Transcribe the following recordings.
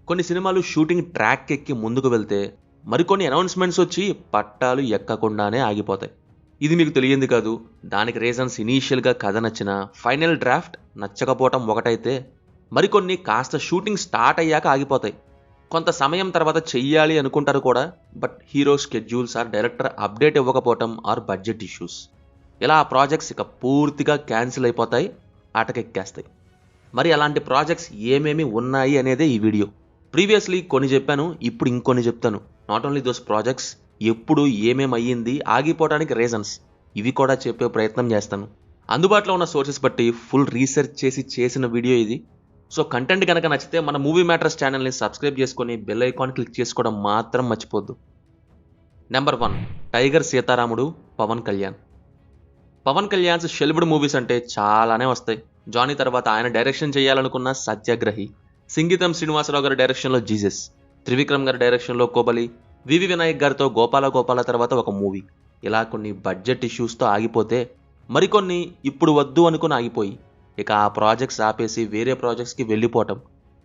కొన్ని సినిమాలు shooting track ఎక్కి ముందుకు వెళ్తే మరికొన్ని అనౌన్స్మెంట్స్ వచ్చి పట్టాలు ఎక్కకుండానే ఆగిపోతాయి. ఇది మీకు తెలియంది కాదు. దానికి రీజన్స్ ఇనీషియల్గా కథ నచ్చిన ఫైనల్ డ్రాఫ్ట్ నచ్చకపోవటం ఒకటైతే మరికొన్ని కాస్త షూటింగ్ స్టార్ట్ అయ్యాక ఆగిపోతాయి. కొంత సమయం తర్వాత చెయ్యాలి అనుకుంటారు కూడా, but hero schedules or director update ఇవ్వకపోవటం ఆర్ బడ్జెట్ ఇష్యూస్, ఇలా ఆ ప్రాజెక్ట్స్ ఇక పూర్తిగా క్యాన్సిల్ అయిపోతాయి, ఆటకెక్కేస్తాయి. మరి అలాంటి ప్రాజెక్ట్స్ ఏమేమి ఉన్నాయి అనేదే ఈ వీడియో. ప్రీవియస్లీ కొన్ని చెప్పాను, ఇప్పుడు ఇంకొన్ని చెప్తాను. నాట్ ఓన్లీ దోస్ ప్రాజెక్ట్స్, ఎప్పుడు ఏమేమి అయ్యింది, ఆగిపోవడానికి రీజన్స్, ఇవి కూడా చెప్పే ప్రయత్నం చేస్తాను. అందుబాటులో ఉన్న సోర్సెస్ బట్టి ఫుల్ రీసెర్చ్ చేసి చేసిన వీడియో ఇది. సో కంటెంట్ కనుక నచ్చితే మన మూవీ మ్యాటర్స్ ఛానల్ని సబ్స్క్రైబ్ చేసుకొని బెల్ ఐకాన్ క్లిక్ చేసుకోవడం మాత్రం మర్చిపోద్దు. Number 1, tiger Seetharamudu, Pawan Kalyan. Pawan Kalyan's shelved movies అంటే చాలానే వస్తాయి. జానీ తర్వాత ఆయన డైరెక్షన్ చేయాలనుకున్న సత్యాగ్రహి, సింగీతం శ్రీనివాసరావు గారి డైరెక్షన్లో జీసస్, త్రివిక్రమ్ గారి డైరెక్షన్లో కోబలి, వివి వినాయక్ గారితో గోపాల తర్వాత ఒక మూవీ, ఇలా కొన్ని బడ్జెట్ ఇష్యూస్తో ఆగిపోతే మరికొన్ని ఇప్పుడు వద్దు అనుకుని ఆగిపోయి ఇక ఆ ప్రాజెక్ట్స్ ఆపేసి వేరే ప్రాజెక్ట్స్కి వెళ్ళిపోవటం,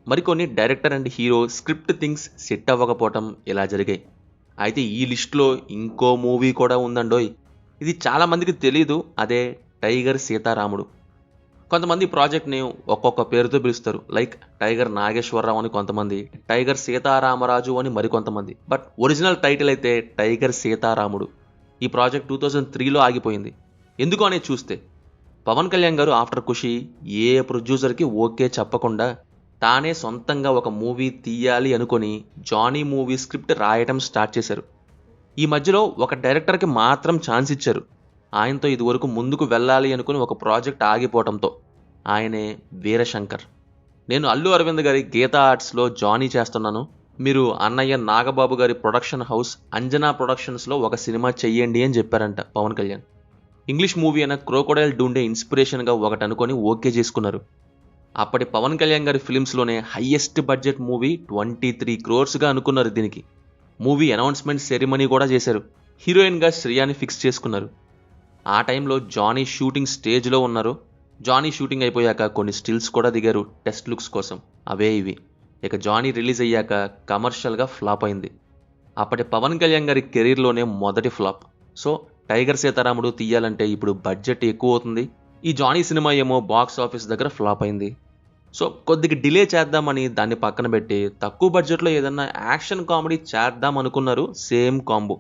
మరికొన్ని director and hero script things set అవ్వకపోవటం, ఇలా జరిగాయి. అయితే ఈ లిస్ట్లో ఇంకో మూవీ కూడా ఉందండోయ్. ఇది చాలామందికి తెలీదు, అదే టైగర్ సీతారాముడు. కొంతమంది ప్రాజెక్ట్ని ఒక్కొక్క పేరుతో పిలుస్తారు, లైక్ టైగర్ నాగేశ్వరరావు అని కొంతమంది, టైగర్ సీతారామరాజు అని మరికొంతమంది, బట్ ఒరిజినల్ టైటిల్ అయితే టైగర్ సీతారాముడు. ఈ ప్రాజెక్ట్ 2003లో ఆగిపోయింది. ఎందుకు అనేది చూస్తే, పవన్ కళ్యాణ్ గారు ఆఫ్టర్ ఖుషి ఏ ప్రొడ్యూసర్కి ఓకే చెప్పకుండా తానే సొంతంగా ఒక మూవీ తీయాలి అనుకొని జానీ మూవీ స్క్రిప్ట్ రాయటం స్టార్ట్ చేశారు. ఈ మధ్యలో ఒక డైరెక్టర్కి మాత్రం ఛాన్స్ ఇచ్చారు. ఆయనతో ఇదివరకు ముందుకు వెళ్ళాలి అనుకుని ఒక ప్రాజెక్ట్ ఆగిపోవడంతో, ఆయనే వీరశంకర్. నేను అల్లు అరవింద్ గారి గీతా ఆర్ట్స్లో జానీ చేస్తున్నాను, మీరు అన్నయ్య నాగబాబు గారి ప్రొడక్షన్ హౌస్ అంజనా ప్రొడక్షన్స్లో ఒక సినిమా చెయ్యండి అని చెప్పారంట పవన్ కళ్యాణ్. ఇంగ్లీష్ మూవీ అయిన క్రోకోడైల్ డూండే ఇన్స్పిరేషన్గా ఒకటి అనుకొని ఓకే చేసుకున్నారు. అప్పటి పవన్ కళ్యాణ్ గారి ఫిలిమ్స్లోనే హయ్యెస్ట్ బడ్జెట్ మూవీ 23 crores అనుకున్నారు దీనికి. మూవీ అనౌన్స్మెంట్ సెరిమనీ కూడా చేశారు. హీరోయిన్గా శ్రియాని ఫిక్స్ చేసుకున్నారు. ఆ టైంలో జానీ షూటింగ్ స్టేజ్లో ఉన్నారు. జానీ షూటింగ్ అయిపోయాక కొన్ని స్టిల్స్ కూడా దిగారు టెస్ట్ లుక్స్ కోసం, అవే ఇవి. ఇక జానీ రిలీజ్ అయ్యాక కమర్షియల్గా ఫ్లాప్ అయింది. అప్పటి పవన్ కళ్యాణ్ గారి కెరీర్లోనే మొదటి ఫ్లాప్. సో టైగర్ సీతారాముడు తీయాలంటే ఇప్పుడు బడ్జెట్ ఎక్కువ అవుతుంది. ఈ జానీ సినిమా ఏమో బాక్స్ ఆఫీస్ దగ్గర ఫ్లాప్ అయింది. సో కొద్దిగా డిలే చేద్దామని దాన్ని పక్కన పెట్టి తక్కువ బడ్జెట్లో ఏదన్నా యాక్షన్ కామెడీ చేద్దాం అనుకున్నారు. సేమ్ కాంబో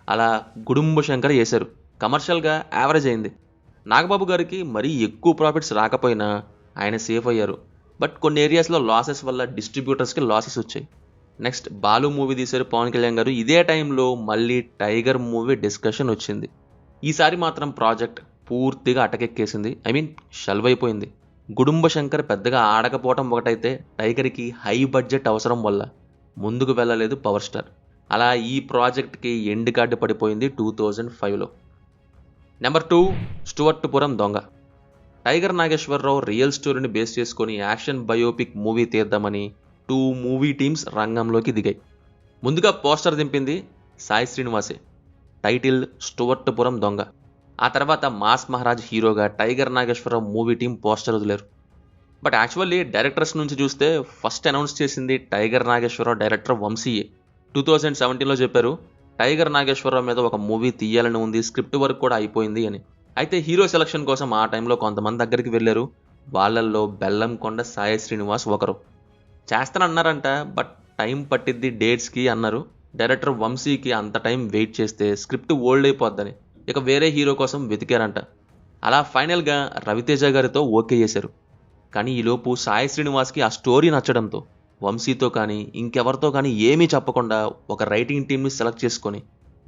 అలా గుడుంబ శంకర్ చేశారు. కమర్షియల్గా యావరేజ్ అయింది. నాగబాబు గారికి మరీ ఎక్కువ ప్రాఫిట్స్ రాకపోయినా ఆయన సేఫ్ అయ్యారు. బట్ కొన్ని ఏరియాస్లో లాసెస్ వల్ల డిస్ట్రిబ్యూటర్స్కి లాసెస్ వచ్చాయి. నెక్స్ట్ బాలు మూవీ తీశారు పవన్ కళ్యాణ్ గారు. ఇదే టైంలో మళ్ళీ టైగర్ మూవీ డిస్కషన్ వచ్చింది. ఈసారి మాత్రం ప్రాజెక్ట్ పూర్తిగా అటకెక్కేసింది, షెల్వ్ అయిపోయింది. గుడుంబ శంకర్ పెద్దగా ఆడకపోవటం ఒకటైతే, టైగర్కి హై బడ్జెట్ అవసరం వల్ల ముందుకు వెళ్ళలేదు పవర్ స్టార్. అలా ఈ ప్రాజెక్ట్కి ఎండ్ కార్డు పడిపోయింది 2005లో. Number 2, Stuartpuram Donga. Tiger Nageswara Rao real స్టోరీని బేస్ చేసుకొని యాక్షన్ బయోపిక్ మూవీ తీద్దామని 2 మూవీ టీమ్స్ రంగంలోకి దిగాయి. ముందుగా పోస్టర్ దింపింది సాయి శ్రీనివాసే, టైటిల్ స్టువర్ట్పురం దొంగ. ఆ తర్వాత మాస్ మహారాజ్ హీరోగా tiger Nageswara Rao movie team poster వదిలేరు. బట్ యాక్చువల్లీ డైరెక్టర్స్ నుంచి చూస్తే ఫస్ట్ అనౌన్స్ చేసింది టైగర్ నాగేశ్వరరావు డైరెక్టర్ వంశీయే. 2017లో చెప్పారు టైగర్ నాగేశ్వరరావు మీద ఒక మూవీ తీయాలని ఉంది, స్క్రిప్ట్ వర్క్ కూడా అయిపోయింది అని. అయితే హీరో సెలక్షన్ కోసం ఆ టైంలో కొంతమంది దగ్గరికి వెళ్ళారు. వాళ్ళల్లో బెల్లంకొండ సాయి శ్రీనివాస్ ఒకరు. చేస్తానన్నారంట, బట్ టైం పట్టిద్ది డేట్స్కి అన్నారు. డైరెక్టర్ వంశీకి అంత టైం వెయిట్ చేస్తే స్క్రిప్ట్ ఓల్డ్ అయిపోద్దని ఇక వేరే హీరో కోసం వెతికారంట. అలా ఫైనల్గా రవితేజ గారితో ఓకే చేశారు. కానీ ఈలోపు సాయి శ్రీనివాస్కి ఆ స్టోరీ నచ్చడంతో వంశీతో కానీ ఇంకెవరితో కానీ ఏమీ చెప్పకుండా ఒక రైటింగ్ టీమ్ని సెలెక్ట్ చేసుకొని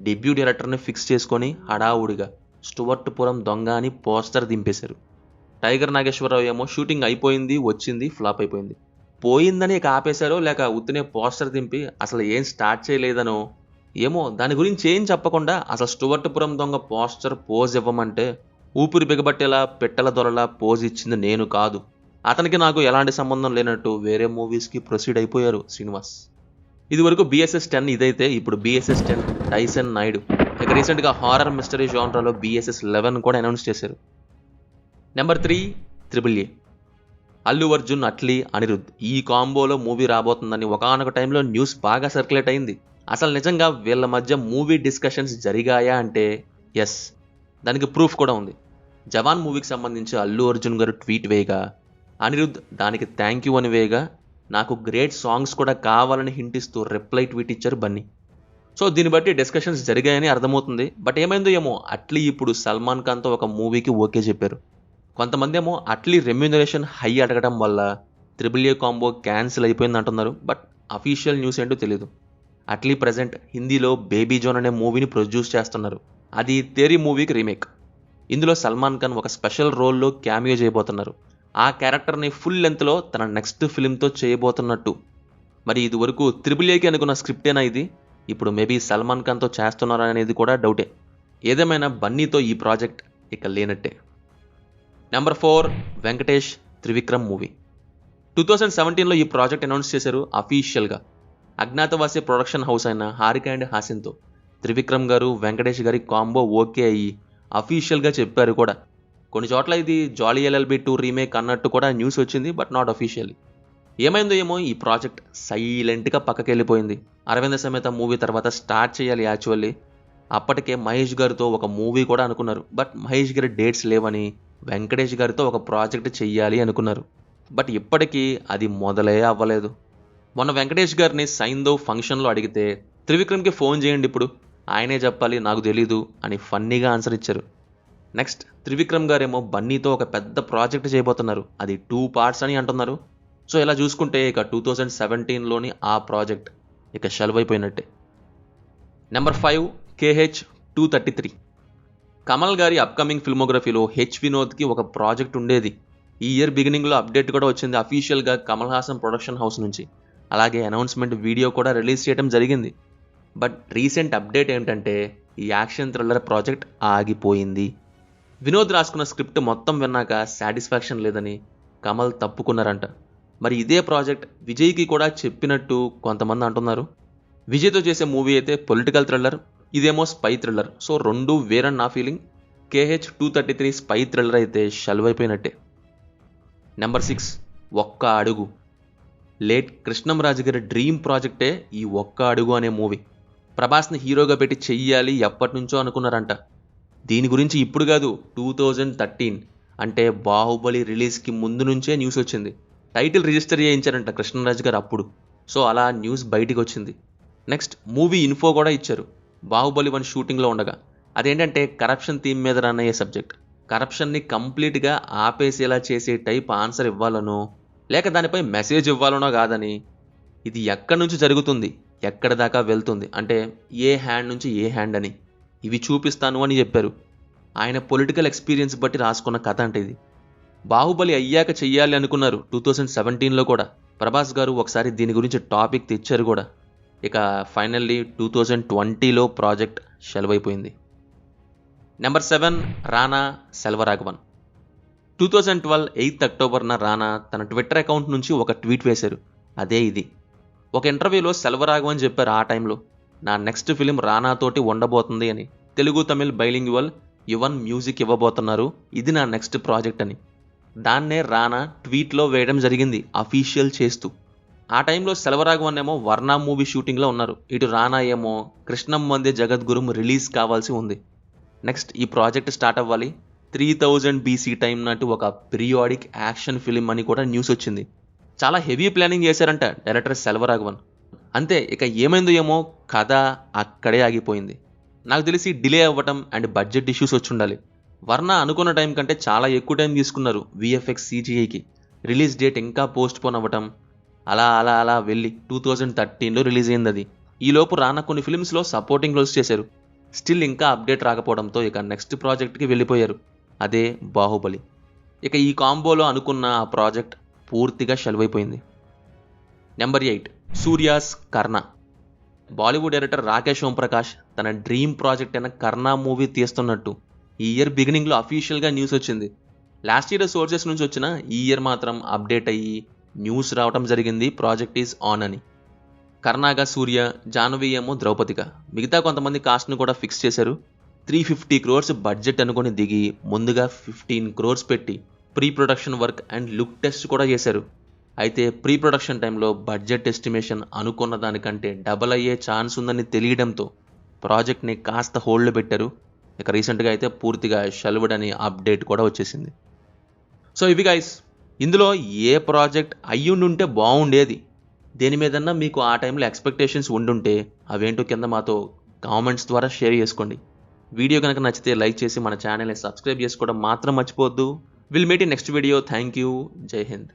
డెబ్యూ డైరెక్టర్ని ఫిక్స్ చేసుకొని హడావుడిగా స్టువర్ట్పురం దొంగ అని పోస్టర్ దింపేశారు. టైగర్ నాగేశ్వరరావు ఏమో షూటింగ్ అయిపోయింది, వచ్చింది, ఫ్లాప్ అయిపోయింది. పోయిందని ఇక ఆపేశారో లేక ఉత్తినే పోస్టర్ దింపి అసలు ఏం స్టార్ట్ చేయలేదనో ఏమో, దాని గురించి ఏం చెప్పకుండా అసలు స్టువర్ట్పురం దొంగ పోస్టర్ పోజ్ ఇవ్వమంటే ఊపిరి బిగబట్టేలా పెట్టెల దొరలా పోజ్ ఇచ్చింది నేను కాదు, అతనికి నాకు ఎలాంటి సంబంధం లేనట్టు వేరే మూవీస్కి ప్రొసీడ్ అయిపోయారు శ్రీనివాస్. ఇది వరకు BSS 10 ఇదైతే ఇప్పుడు BSS 10 టైసన్ నాయుడు. ఇక రీసెంట్గా హారర్ మిస్టరీ జానరాలో BSS 11 కూడా అనౌన్స్ చేశారు. Number 3, AAA. అల్లు అర్జున్, అట్లీ, అనిరుద్ ఈ కాంబోలో మూవీ రాబోతుందని ఒకానొక టైంలో న్యూస్ బాగా సర్క్యులేట్ అయింది. అసలు నిజంగా వీళ్ళ మధ్య మూవీ డిస్కషన్స్ జరిగాయా అంటే ఎస్, దానికి ప్రూఫ్ కూడా ఉంది. జవాన్ మూవీకి సంబంధించి అల్లు అర్జున్ గారు ట్వీట్ వేయగా, అనిరుద్ దానికి థ్యాంక్ యూ అని వేయగా, నాకు గ్రేట్ సాంగ్స్ కూడా కావాలని హింట్ ఇస్తూ రిప్లై ట్వీట్ ఇచ్చారు బన్నీ. సో దీన్ని బట్టి డిస్కషన్స్ జరిగాయని అర్థమవుతుంది. బట్ ఏమైందో ఏమో, అట్లీ ఇప్పుడు సల్మాన్ ఖాన్తో ఒక మూవీకి ఓకే చెప్పారు. కొంతమంది ఏమో అట్లీ రెమ్యూనరేషన్ హై అడగడం వల్ల త్రిబుల్ ఏ కాంబో క్యాన్సిల్ అయిపోయింది అంటున్నారు. బట్ అఫీషియల్ న్యూస్ ఏంటో తెలియదు. అట్లీ ప్రజెంట్ హిందీలో బేబీ జోన్ అనే మూవీని ప్రొడ్యూస్ చేస్తున్నారు. అది తేరీ మూవీకి రీమేక్. ఇందులో సల్మాన్ ఖాన్ ఒక స్పెషల్ రోల్లో క్యామియో చేయబోతున్నారు. ఆ క్యారెక్టర్ని ఫుల్ లెంత్లో తన నెక్స్ట్ ఫిల్మ్తో చేయబోతున్నట్టు. మరి ఇది వరకు త్రిబుల్ ఏకి అనుకున్న స్క్రిప్టేనా ఇది? ఇప్పుడు మేబీ సల్మాన్ ఖాన్తో చేస్తున్నారా అనేది కూడా డౌటే. ఏదేమైనా బన్నీతో ఈ ప్రాజెక్ట్ ఇక లేనట్టే. Number 4, Venkatesh Trivikram movie. 2017లో ఈ ప్రాజెక్ట్ అనౌన్స్ చేశారు అఫీషియల్గా. అజ్ఞాతవాసి ప్రొడక్షన్ హౌస్ అయిన హారిక అండ్ హాసిన్తో త్రివిక్రమ్ గారు, వెంకటేష్ గారి కాంబో ఓకే అయ్యి అఫీషియల్గా చెప్పారు కూడా. కొన్ని చోట్ల ఇది జాలీ LLB 2 రీమేక్ అన్నట్టు కూడా న్యూస్ వచ్చింది, బట్ నాట్ అఫీషియల్లీ. ఏమైందో ఏమో ఈ ప్రాజెక్ట్ సైలెంట్గా పక్కకి వెళ్ళిపోయింది. అరవింద సమేత మూవీ తర్వాత స్టార్ట్ చేయాలి యాక్చువల్లీ. అప్పటికే మహేష్ గారితో ఒక మూవీ కూడా అనుకున్నారు. బట్ మహేష్ గారి డేట్స్ లేవని వెంకటేష్ గారితో ఒక ప్రాజెక్ట్ చెయ్యాలి అనుకున్నారు. బట్ ఇప్పటికీ అది మొదలే అవ్వలేదు. మొన్న వెంకటేష్ గారిని సైందో ఫంక్షన్లో అడిగితే త్రివిక్రమ్కి ఫోన్ చేయండి ఇప్పుడు, ఆయనే చెప్పాలి నాకు తెలీదు అని ఫన్నీగా ఆన్సర్ ఇచ్చారు. నెక్స్ట్ త్రివిక్రమ్ గారేమో బన్నీతో ఒక పెద్ద ప్రాజెక్ట్ చేయబోతున్నారు. అది 2 parts అని అంటున్నారు. సో ఇలా చూసుకుంటే ఇక 2017లోని ఆ ప్రాజెక్ట్ ఇక షెల్వైపోయినట్టే. Number 5, KH 233. కమల్ గారి అప్కమింగ్ ఫిల్మోగ్రఫీలో వినోద్కి ఒక ప్రాజెక్ట్ ఉండేది. ఈ ఇయర్ బిగినింగ్లో అప్డేట్ కూడా వచ్చింది అఫీషియల్గా కమల్ హాసన్ ప్రొడక్షన్ హౌస్ నుంచి. అలాగే అనౌన్స్మెంట్ వీడియో కూడా రిలీజ్ చేయడం జరిగింది. బట్ రీసెంట్ అప్డేట్ ఏంటంటే ఈ యాక్షన్ థ్రిల్లర్ ప్రాజెక్ట్ ఆగిపోయింది. వినోద్ రాసుకున్న స్క్రిప్ట్ మొత్తం విన్నాక సాటిస్ఫాక్షన్ లేదని కమల్ తప్పుకున్నారంట. మరి ఇదే ప్రాజెక్ట్ విజయ్కి కూడా చెప్పినట్టు కొంతమంది అంటున్నారు. విజయ్తో చేసే మూవీ అయితే పొలిటికల్ థ్రిల్లర్, ఇదేమో స్పై థ్రిల్లర్. సో రెండు వేరని నా ఫీలింగ్. KH 233 స్పై థ్రిల్లర్ అయితే షల్వైపోయినట్టే. నెంబర్ 6, ఒక్క అడుగు. లేట్ కృష్ణంరాజు గారి డ్రీమ్ ప్రాజెక్టే ఈ ఒక్క అడుగు అనే మూవీ. ప్రభాస్ని హీరోగా పెట్టి చెయ్యాలి ఎప్పటి నుంచో అనుకున్నారంట. దీని గురించి ఇప్పుడు కాదు, 2013 అంటే బాహుబలి రిలీజ్కి ముందు నుంచే న్యూస్ వచ్చింది. టైటిల్ రిజిస్టర్ చేయించారంట కృష్ణరాజు గారు అప్పుడు. సో అలా న్యూస్ బయటికి వచ్చింది. నెక్స్ట్ మూవీ ఇన్ఫో కూడా ఇచ్చారు బాహుబలి 1 షూటింగ్లో ఉండగా. అదేంటంటే కరప్షన్ థీమ్ మీద రన్ అయ్యే సబ్జెక్ట్. కరప్షన్ని కంప్లీట్గా ఆపేసేలా చేసే టైప్ ఆన్సర్ ఇవ్వాలనో లేక దానిపై మెసేజ్ ఇవ్వాలనో కాదని, ఇది ఎక్కడి నుంచి జరుగుతుంది, ఎక్కడి దాకా వెళ్తుంది, అంటే ఏ హ్యాండ్ నుంచి ఏ హ్యాండ్ అని ఇవి చూపిస్తాను అని చెప్పారు. ఆయన పొలిటికల్ ఎక్స్పీరియన్స్ బట్టి రాసుకున్న కథ అంటే ఇది. బాహుబలి అయ్యాక చెయ్యాలి అనుకున్నారు 2017లో కూడా. ప్రభాస్ గారు ఒకసారి దీని గురించి టాపిక్ తెచ్చారు కూడా. ఇక ఫైనల్లీ 2020లో ప్రాజెక్ట్ షెల్వైపోయింది. నెంబర్ 7, రానా సెల్వరాఘవన్. 2012 8 అక్టోబర్న రానా తన ట్విట్టర్ అకౌంట్ నుంచి ఒక ట్వీట్ వేశారు. అదే ఇది. ఒక ఇంటర్వ్యూలో సెల్వరాఘవన్ చెప్పారు ఆ టైంలో, నా నెక్స్ట్ ఫిలిం రానాతోటి ఉండబోతుంది అని. తెలుగు తమిళ్ బైలింగ్యువల్ యువన్ మ్యూజిక్ ఇవ్వబోతున్నారు, ఇది నా నెక్స్ట్ ప్రాజెక్ట్ అని. దాన్నే రానా ట్వీట్లో వేయడం జరిగింది అఫీషియల్ చేస్తూ. ఆ టైంలో సెల్వరాఘవన్ ఏమో వర్ణ మూవీ షూటింగ్లో ఉన్నారు. ఇటు రానా ఏమో కృష్ణం వందే జగద్గురుం రిలీజ్ కావాల్సి ఉంది. నెక్స్ట్ ఈ ప్రాజెక్ట్ స్టార్ట్ అవ్వాలి. 3000 BC టైం నాటి ఒక పీరియాడిక్ యాక్షన్ ఫిలిం అని కూడా న్యూస్ వచ్చింది. చాలా హెవీ ప్లానింగ్ చేశారంట డైరెక్టర్ సెల్వరాఘవన్. అంతే, ఇక ఏమైందో ఏమో కథ అక్కడే ఆగిపోయింది. నాకు తెలిసి డిలే అవ్వటం అండ్ బడ్జెట్ ఇష్యూస్ వచ్చి ఉండాలి. వర్ణ అనుకున్న టైం కంటే చాలా ఎక్కువ టైం తీసుకున్నారు VFX CGIకి. రిలీజ్ డేట్ ఇంకా పోస్ట్ పోన్ అవ్వటం, అలా అలా అలా వెళ్ళి 2013లో రిలీజ్ అయింది అది. ఈలోపు రానా కొన్ని ఫిల్మ్స్లో సపోర్టింగ్ రోల్స్ చేశారు. స్టిల్ ఇంకా అప్డేట్ రాకపోవడంతో ఇక నెక్స్ట్ ప్రాజెక్ట్కి వెళ్ళిపోయారు, అదే బాహుబలి. ఇక ఈ కాంబోలో అనుకున్న ఆ ప్రాజెక్ట్ పూర్తిగా షెల్వైపోయింది. నెంబర్ 8, సూర్యాస్ కర్ణ. బాలీవుడ్ డైరెక్టర్ రాకేష్ ఓంప్రకాష్ తన డ్రీమ్ ప్రాజెక్ట్ అయిన కర్ణ మూవీ తీస్తున్నట్టు ఈ ఇయర్ బిగినింగ్లో అఫీషియల్గా న్యూస్ వచ్చింది. లాస్ట్ ఇయర్ సోర్సెస్ నుంచి వచ్చిన ఈ ఇయర్ మాత్రం అప్డేట్ అయ్యి న్యూస్ రావడం జరిగింది ప్రాజెక్ట్ ఈజ్ ఆన్ అని. కర్ణాగా సూర్య, జాహ్నవి ఏమో ద్రౌపదిగా, మిగతా కొంతమంది కాస్ట్ను కూడా ఫిక్స్ చేశారు. 350 crores బడ్జెట్ అనుకుని దిగి ముందుగా 15 crores పెట్టి pre production work and look test కూడా చేశారు. అయితే ప్రీ ప్రొడక్షన్ టైంలో బడ్జెట్ ఎస్టిమేషన్ అనుకున్న దానికంటే డబల్ అయ్యే ఛాన్స్ ఉందని తెలియడంతో ప్రాజెక్ట్ని కాస్త హోల్డ్లో పెట్టారు. ఇక రీసెంట్గా అయితే పూర్తిగా షెల్వ్డ్ అని అప్డేట్ కూడా వచ్చేసింది. సో ఇవి గైస్, ఇందులో ఏ ప్రాజెక్ట్ అయ్యుండుంటే బాగుండేది, దేని మీదన్నా మీకు ఆ టైంలో ఎక్స్పెక్టేషన్స్ ఉండుంటే అవేంటో కింద మాతో కామెంట్స్ ద్వారా షేర్ చేసుకోండి. వీడియో కనుక నచ్చితే లైక్ చేసి మన ఛానల్ని సబ్స్క్రైబ్ చేసుకోవడం మాత్రం మర్చిపోవద్దు. Will meet in next video. Thank you. జై హింద్.